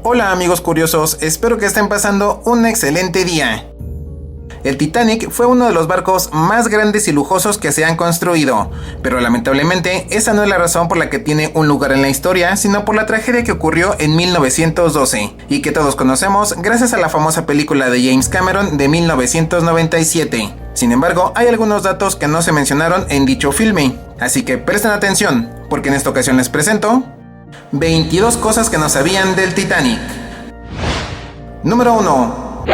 Hola amigos curiosos, espero que estén pasando un excelente día. El Titanic fue uno de los barcos más grandes y lujosos que se han construido, pero lamentablemente esa no es la razón por la que tiene un lugar en la historia, sino por la tragedia que ocurrió en 1912, y que todos conocemos gracias a la famosa película de James Cameron de 1997. Sin embargo, hay algunos datos que no se mencionaron en dicho filme, así que presten atención, porque en esta ocasión les presento 22 cosas que no sabían del Titanic. Número 1.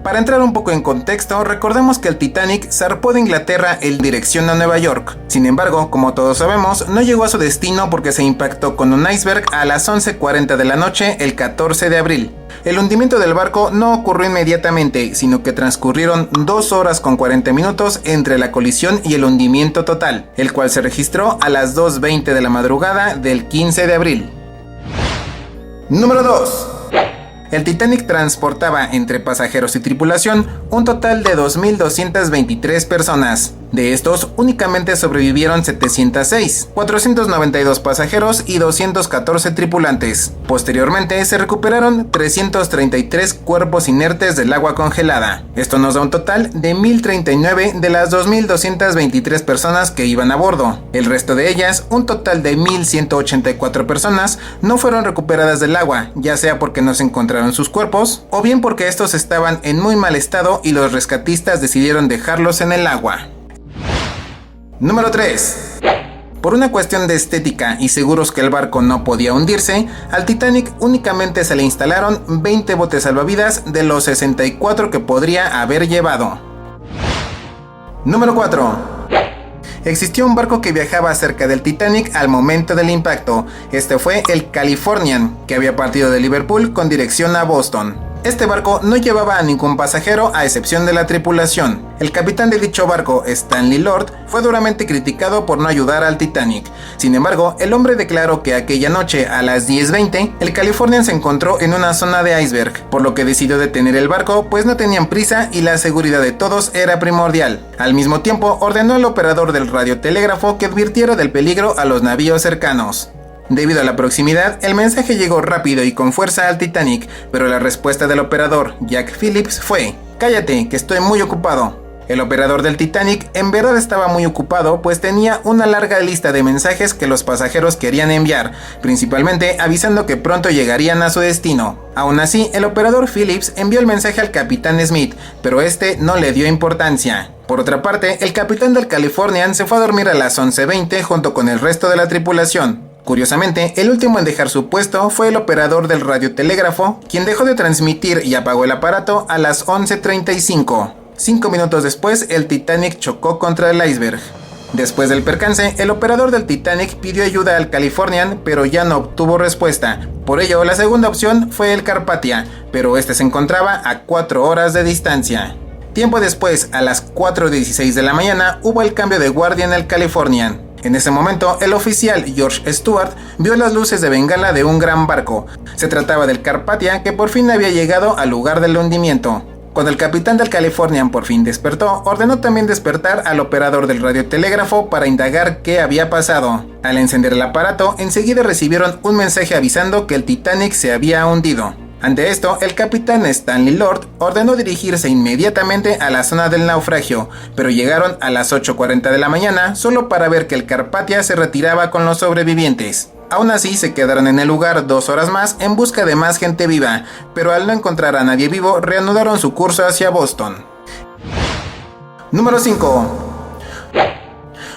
Para entrar un poco en contexto, recordemos que el Titanic zarpó de Inglaterra en dirección a Nueva York. Sin embargo, como todos sabemos, no llegó a su destino porque se impactó con un iceberg a las 11:40 de la noche el 14 de abril. El hundimiento del barco no ocurrió inmediatamente, sino que transcurrieron 2 horas con 40 minutos entre la colisión y el hundimiento total, el cual se registró a las 2:20 de la madrugada del 15 de abril. Número 2. El Titanic transportaba entre pasajeros y tripulación un total de 2.223 personas. De estos, únicamente sobrevivieron 706, 492 pasajeros y 214 tripulantes. Posteriormente, se recuperaron 333 cuerpos inertes del agua congelada. Esto nos da un total de 1.039 de las 2.223 personas que iban a bordo. El resto de ellas, un total de 1.184 personas, no fueron recuperadas del agua, ya sea porque no se encontraron sus cuerpos, o bien porque estos estaban en muy mal estado y los rescatistas decidieron dejarlos en el agua. Número 3. Por una cuestión de estética y seguros que el barco no podía hundirse, al Titanic únicamente se le instalaron 20 botes salvavidas de los 64 que podría haber llevado. Número 4. Existió un barco que viajaba cerca del Titanic al momento del impacto. Este fue el Californian, que había partido de Liverpool con dirección a Boston. Este barco no llevaba a ningún pasajero a excepción de la tripulación. El capitán de dicho barco, Stanley Lord, fue duramente criticado por no ayudar al Titanic. Sin embargo, el hombre declaró que aquella noche a las 10:20, el Californian se encontró en una zona de iceberg, por lo que decidió detener el barco, pues no tenían prisa y la seguridad de todos era primordial. Al mismo tiempo, ordenó al operador del radiotelégrafo que advirtiera del peligro a los navíos cercanos. Debido a la proximidad, el mensaje llegó rápido y con fuerza al Titanic, pero la respuesta del operador, Jack Phillips, fue: "Cállate, que estoy muy ocupado". El operador del Titanic en verdad estaba muy ocupado, pues tenía una larga lista de mensajes que los pasajeros querían enviar, principalmente avisando que pronto llegarían a su destino. Aún así, el operador Phillips envió el mensaje al capitán Smith, pero este no le dio importancia. Por otra parte, el capitán del Californian se fue a dormir a las 11:20 junto con el resto de la tripulación. Curiosamente, el último en dejar su puesto fue el operador del radiotelégrafo, quien dejó de transmitir y apagó el aparato a las 11:35. 5 minutos después, el Titanic chocó contra el iceberg. Después del percance, el operador del Titanic pidió ayuda al Californian, pero ya no obtuvo respuesta. Por ello, la segunda opción fue el Carpathia, pero este se encontraba a 4 horas de distancia. Tiempo después, a las 4:16 de la mañana, hubo el cambio de guardia en el Californian. En ese momento, el oficial George Stewart vio las luces de bengala de un gran barco. Se trataba del Carpathia, que por fin había llegado al lugar del hundimiento. Cuando el capitán del Californian por fin despertó, ordenó también despertar al operador del radiotelégrafo para indagar qué había pasado. Al encender el aparato, enseguida recibieron un mensaje avisando que el Titanic se había hundido. Ante esto, el capitán Stanley Lord ordenó dirigirse inmediatamente a la zona del naufragio, pero llegaron a las 8:40 de la mañana solo para ver que el Carpathia se retiraba con los sobrevivientes. Aún así, se quedaron en el lugar 2 horas más en busca de más gente viva, pero al no encontrar a nadie vivo, reanudaron su curso hacia Boston. Número 5.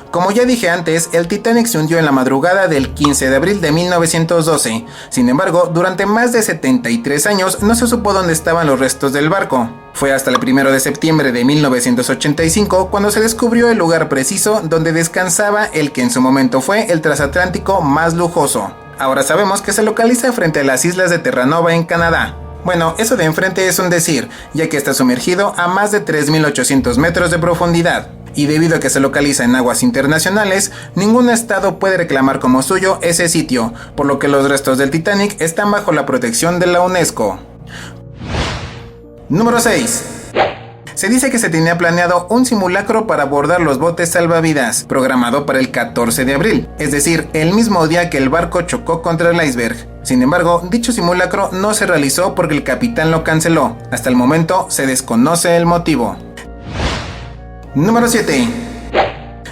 Como ya dije antes, el Titanic se hundió en la madrugada del 15 de abril de 1912. Sin embargo, durante más de 73 años no se supo dónde estaban los restos del barco. Fue hasta el 1 de septiembre de 1985 cuando se descubrió el lugar preciso donde descansaba el que en su momento fue el transatlántico más lujoso. Ahora sabemos que se localiza frente a las islas de Terranova en Canadá. Bueno, eso de enfrente es un decir, ya que está sumergido a más de 3.800 metros de profundidad. Y debido a que se localiza en aguas internacionales, ningún estado puede reclamar como suyo ese sitio, por lo que los restos del Titanic están bajo la protección de la UNESCO. Número 6. Se dice que se tenía planeado un simulacro para abordar los botes salvavidas, programado para el 14 de abril, es decir, el mismo día que el barco chocó contra el iceberg. Sin embargo, dicho simulacro no se realizó porque el capitán lo canceló. Hasta el momento se desconoce el motivo. Número 7.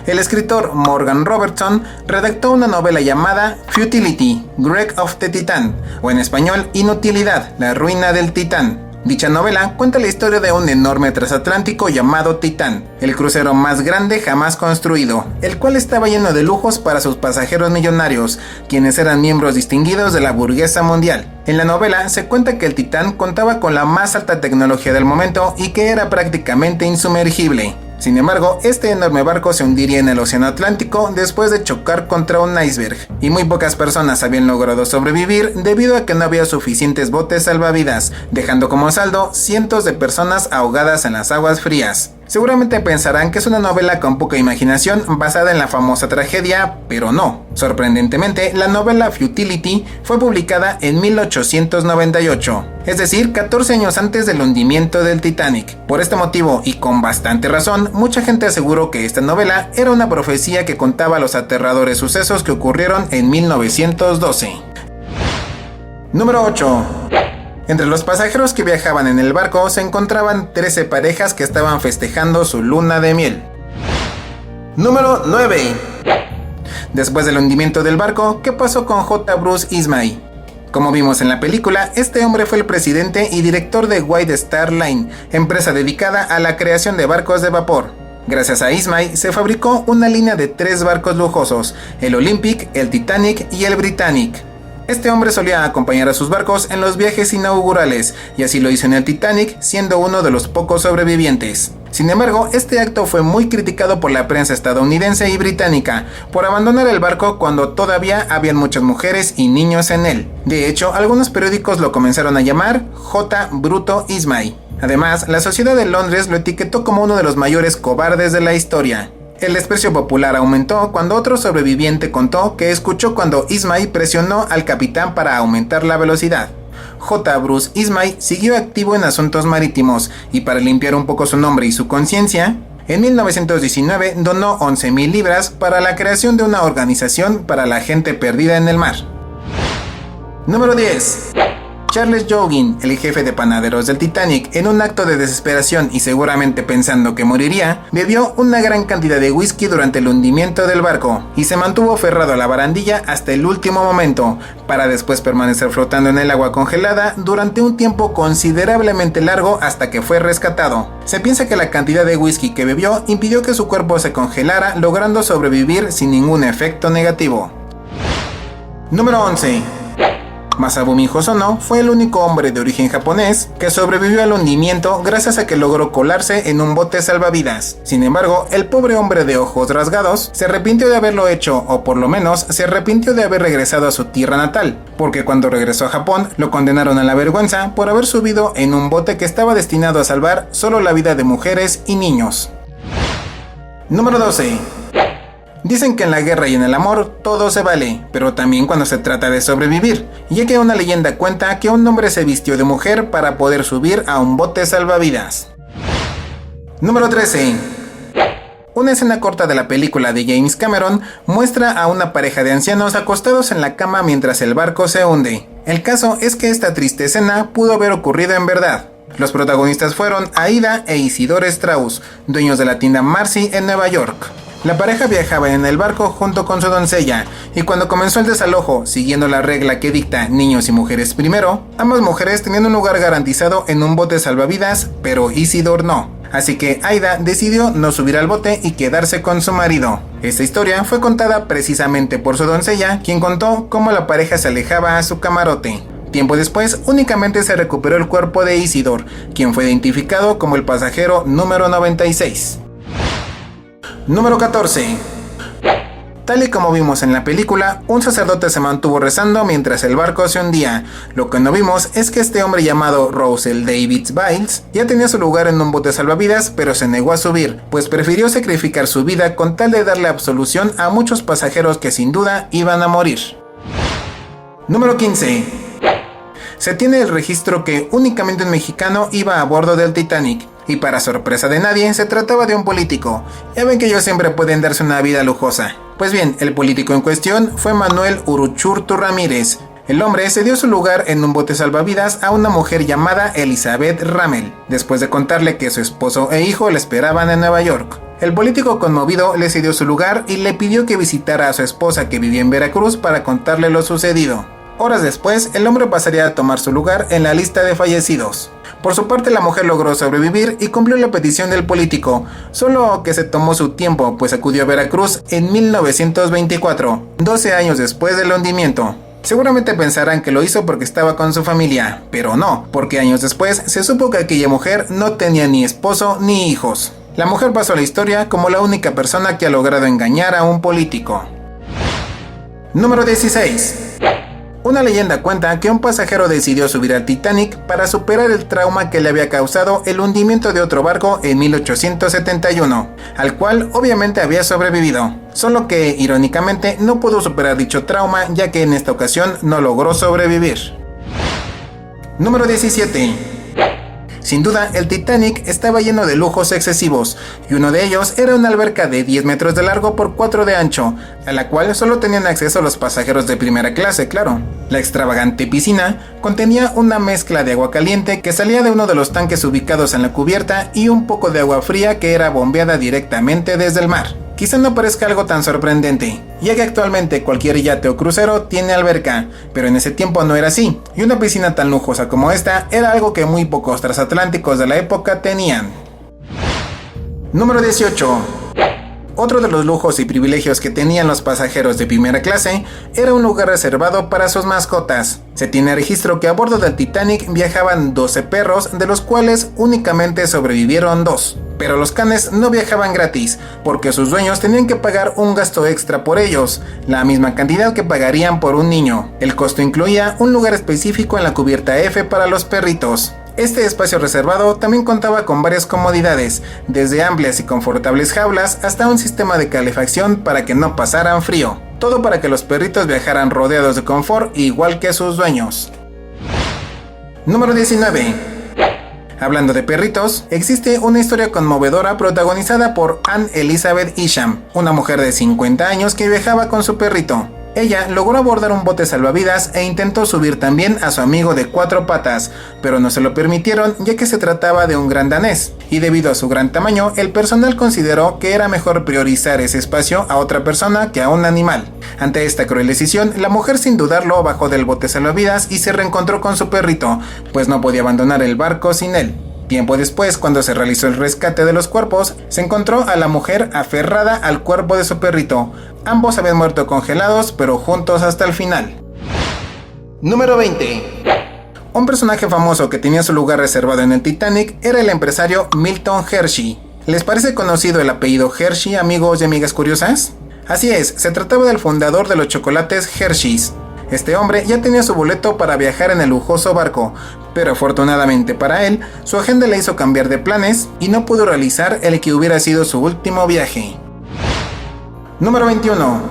El escritor Morgan Robertson redactó una novela llamada Futility, Wreck of the Titan, o en español, Inutilidad, la ruina del Titán. Dicha novela cuenta la historia de un enorme transatlántico llamado Titán, el crucero más grande jamás construido, el cual estaba lleno de lujos para sus pasajeros millonarios, quienes eran miembros distinguidos de la burguesa mundial. En la novela se cuenta que el Titán contaba con la más alta tecnología del momento y que era prácticamente insumergible. Sin embargo, este enorme barco se hundiría en el océano Atlántico después de chocar contra un iceberg, y muy pocas personas habían logrado sobrevivir debido a que no había suficientes botes salvavidas, dejando como saldo cientos de personas ahogadas en las aguas frías. Seguramente pensarán que es una novela con poca imaginación basada en la famosa tragedia, pero no. Sorprendentemente, la novela Futility fue publicada en 1898, es decir, 14 años antes del hundimiento del Titanic. Por este motivo, y con bastante razón, mucha gente aseguró que esta novela era una profecía que contaba los aterradores sucesos que ocurrieron en 1912. Número 8. Entre los pasajeros que viajaban en el barco se encontraban 13 parejas que estaban festejando su luna de miel. Número 9. Después del hundimiento del barco, ¿qué pasó con J. Bruce Ismay? Como vimos en la película, este hombre fue el presidente y director de White Star Line, empresa dedicada a la creación de barcos de vapor. Gracias a Ismay se fabricó una línea de 3 barcos lujosos, el Olympic, el Titanic y el Britannic. Este hombre solía acompañar a sus barcos en los viajes inaugurales, y así lo hizo en el Titanic, siendo uno de los pocos sobrevivientes. Sin embargo, este acto fue muy criticado por la prensa estadounidense y británica, por abandonar el barco cuando todavía habían muchas mujeres y niños en él. De hecho, algunos periódicos lo comenzaron a llamar J. Bruto Ismay. Además, la sociedad de Londres lo etiquetó como uno de los mayores cobardes de la historia. El desprecio popular aumentó cuando otro sobreviviente contó que escuchó cuando Ismay presionó al capitán para aumentar la velocidad. J. Bruce Ismay siguió activo en asuntos marítimos y para limpiar un poco su nombre y su conciencia, en 1919 donó 11,000 libras para la creación de una organización para la gente perdida en el mar. Número 10. Charles Joughin, el jefe de panaderos del Titanic, en un acto de desesperación y seguramente pensando que moriría, bebió una gran cantidad de whisky durante el hundimiento del barco y se mantuvo aferrado a la barandilla hasta el último momento, para después permanecer flotando en el agua congelada durante un tiempo considerablemente largo hasta que fue rescatado. Se piensa que la cantidad de whisky que bebió impidió que su cuerpo se congelara, logrando sobrevivir sin ningún efecto negativo. Número 11. Masabumi Hosono fue el único hombre de origen japonés que sobrevivió al hundimiento gracias a que logró colarse en un bote salvavidas. Sin embargo, el pobre hombre de ojos rasgados se arrepintió de haberlo hecho, o por lo menos se arrepintió de haber regresado a su tierra natal, porque cuando regresó a Japón lo condenaron a la vergüenza por haber subido en un bote que estaba destinado a salvar solo la vida de mujeres y niños. Número 12. Dicen que en la guerra y en el amor todo se vale, pero también cuando se trata de sobrevivir, ya que una leyenda cuenta que un hombre se vistió de mujer para poder subir a un bote salvavidas. Número 13. Una escena corta de la película de James Cameron muestra a una pareja de ancianos acostados en la cama mientras el barco se hunde. El caso es que esta triste escena pudo haber ocurrido en verdad. Los protagonistas fueron Aida e Isidore Strauss, dueños de la tienda Marcy en Nueva York. La pareja viajaba en el barco junto con su doncella, y cuando comenzó el desalojo, siguiendo la regla que dicta niños y mujeres primero, ambas mujeres tenían un lugar garantizado en un bote salvavidas, pero Isidore no. Así que Aida decidió no subir al bote y quedarse con su marido. Esta historia fue contada precisamente por su doncella, quien contó cómo la pareja se alejaba a su camarote. Tiempo después, únicamente se recuperó el cuerpo de Isidore, quien fue identificado como el pasajero número 96. Número 14. Tal y como vimos en la película, un sacerdote se mantuvo rezando mientras el barco se hundía. Lo que no vimos es que este hombre llamado Russell David Biles ya tenía su lugar en un bote salvavidas, pero se negó a subir, pues prefirió sacrificar su vida con tal de darle absolución a muchos pasajeros que sin duda iban a morir. Número 15. Se tiene el registro que únicamente un mexicano iba a bordo del Titanic, y para sorpresa de nadie, se trataba de un político. Ya ven que ellos siempre pueden darse una vida lujosa. Pues bien, el político en cuestión fue Manuel Uruchurtu Ramírez. El hombre cedió su lugar en un bote salvavidas a una mujer llamada Elizabeth Ramel, después de contarle que su esposo e hijo le esperaban en Nueva York. El político conmovido le cedió su lugar y le pidió que visitara a su esposa que vivía en Veracruz para contarle lo sucedido. Horas después, el hombre pasaría a tomar su lugar en la lista de fallecidos. Por su parte, la mujer logró sobrevivir y cumplió la petición del político, solo que se tomó su tiempo, pues acudió a Veracruz en 1924, 12 años después del hundimiento. Seguramente pensarán que lo hizo porque estaba con su familia, pero no, porque años después se supo que aquella mujer no tenía ni esposo ni hijos. La mujer pasó a la historia como la única persona que ha logrado engañar a un político. Número 16. Una leyenda cuenta que un pasajero decidió subir al Titanic para superar el trauma que le había causado el hundimiento de otro barco en 1871, al cual obviamente había sobrevivido, solo que irónicamente no pudo superar dicho trauma ya que en esta ocasión no logró sobrevivir. Número 17. Sin duda, el Titanic estaba lleno de lujos excesivos, y uno de ellos era una alberca de 10 metros de largo por 4 de ancho, a la cual solo tenían acceso los pasajeros de primera clase, claro. La extravagante piscina contenía una mezcla de agua caliente que salía de uno de los tanques ubicados en la cubierta y un poco de agua fría que era bombeada directamente desde el mar. Quizá no parezca algo tan sorprendente, ya que actualmente cualquier yate o crucero tiene alberca, pero en ese tiempo no era así, y una piscina tan lujosa como esta era algo que muy pocos transatlánticos de la época tenían. Número 18. Otro de los lujos y privilegios que tenían los pasajeros de primera clase era un lugar reservado para sus mascotas. Se tiene registro que a bordo del Titanic viajaban 12 perros, de los cuales únicamente sobrevivieron 2. Pero los canes no viajaban gratis, porque sus dueños tenían que pagar un gasto extra por ellos, la misma cantidad que pagarían por un niño. El costo incluía un lugar específico en la cubierta F para los perritos. Este espacio reservado también contaba con varias comodidades, desde amplias y confortables jaulas hasta un sistema de calefacción para que no pasaran frío. Todo para que los perritos viajaran rodeados de confort igual que sus dueños. Número 19. Hablando de perritos, existe una historia conmovedora protagonizada por Anne Elizabeth Isham, una mujer de 50 años que viajaba con su perrito. Ella logró abordar un bote salvavidas e intentó subir también a su amigo de 4 patas, pero no se lo permitieron ya que se trataba de un gran danés, y debido a su gran tamaño, el personal consideró que era mejor priorizar ese espacio a otra persona que a un animal. Ante esta cruel decisión, la mujer sin dudarlo bajó del bote salvavidas y se reencontró con su perrito, pues no podía abandonar el barco sin él. Tiempo después, cuando se realizó el rescate de los cuerpos, se encontró a la mujer aferrada al cuerpo de su perrito. Ambos habían muerto congelados, pero juntos hasta el final. Número 20. Un personaje famoso que tenía su lugar reservado en el Titanic era el empresario Milton Hershey. ¿Les parece conocido el apellido Hershey, amigos y amigas curiosas? Así es, se trataba del fundador de los chocolates Hershey's. Este hombre ya tenía su boleto para viajar en el lujoso barco, pero afortunadamente para él, su agenda le hizo cambiar de planes y no pudo realizar el que hubiera sido su último viaje. Número 21.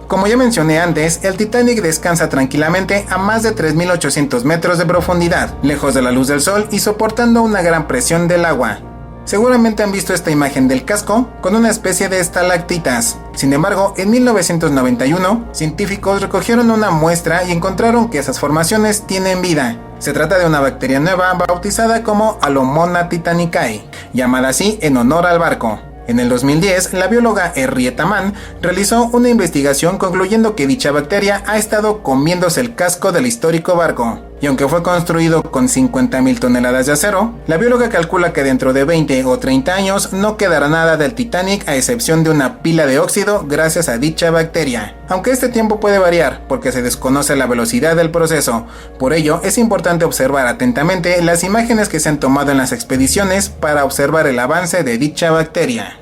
Como ya mencioné antes, el Titanic descansa tranquilamente a más de 3.800 metros de profundidad, lejos de la luz del sol y soportando una gran presión del agua. Seguramente han visto esta imagen del casco con una especie de estalactitas. Sin embargo, en 1991, científicos recogieron una muestra y encontraron que esas formaciones tienen vida. Se trata de una bacteria nueva bautizada como Alomona titanicae, llamada así en honor al barco. En el 2010, la bióloga Henrietta Mann realizó una investigación concluyendo que dicha bacteria ha estado comiéndose el casco del histórico barco. Y aunque fue construido con 50.000 toneladas de acero, la bióloga calcula que dentro de 20 o 30 años no quedará nada del Titanic a excepción de una pila de óxido gracias a dicha bacteria. Aunque este tiempo puede variar porque se desconoce la velocidad del proceso, por ello es importante observar atentamente las imágenes que se han tomado en las expediciones para observar el avance de dicha bacteria.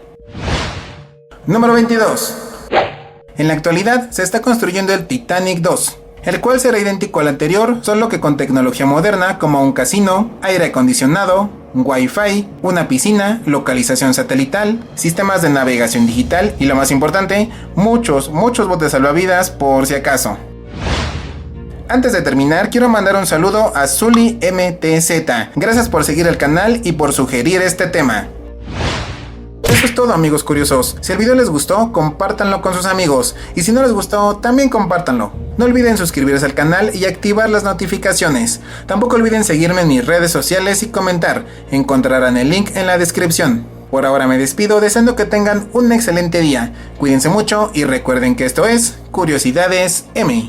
Número 22. En la actualidad se está construyendo el Titanic 2. El cual será idéntico al anterior, solo que con tecnología moderna como un casino, aire acondicionado, Wi-Fi, una piscina, localización satelital, sistemas de navegación digital y lo más importante, muchos botes salvavidas por si acaso. Antes de terminar, quiero mandar un saludo a Zully MTZ. Gracias por seguir el canal y por sugerir este tema. Eso es todo, amigos curiosos. Si el video les gustó, compártanlo con sus amigos. Y si no les gustó, también compártanlo. No olviden suscribirse al canal y activar las notificaciones. Tampoco olviden seguirme en mis redes sociales y comentar. Encontrarán el link en la descripción. Por ahora me despido deseando que tengan un excelente día. Cuídense mucho y recuerden que esto es Curiosidades M.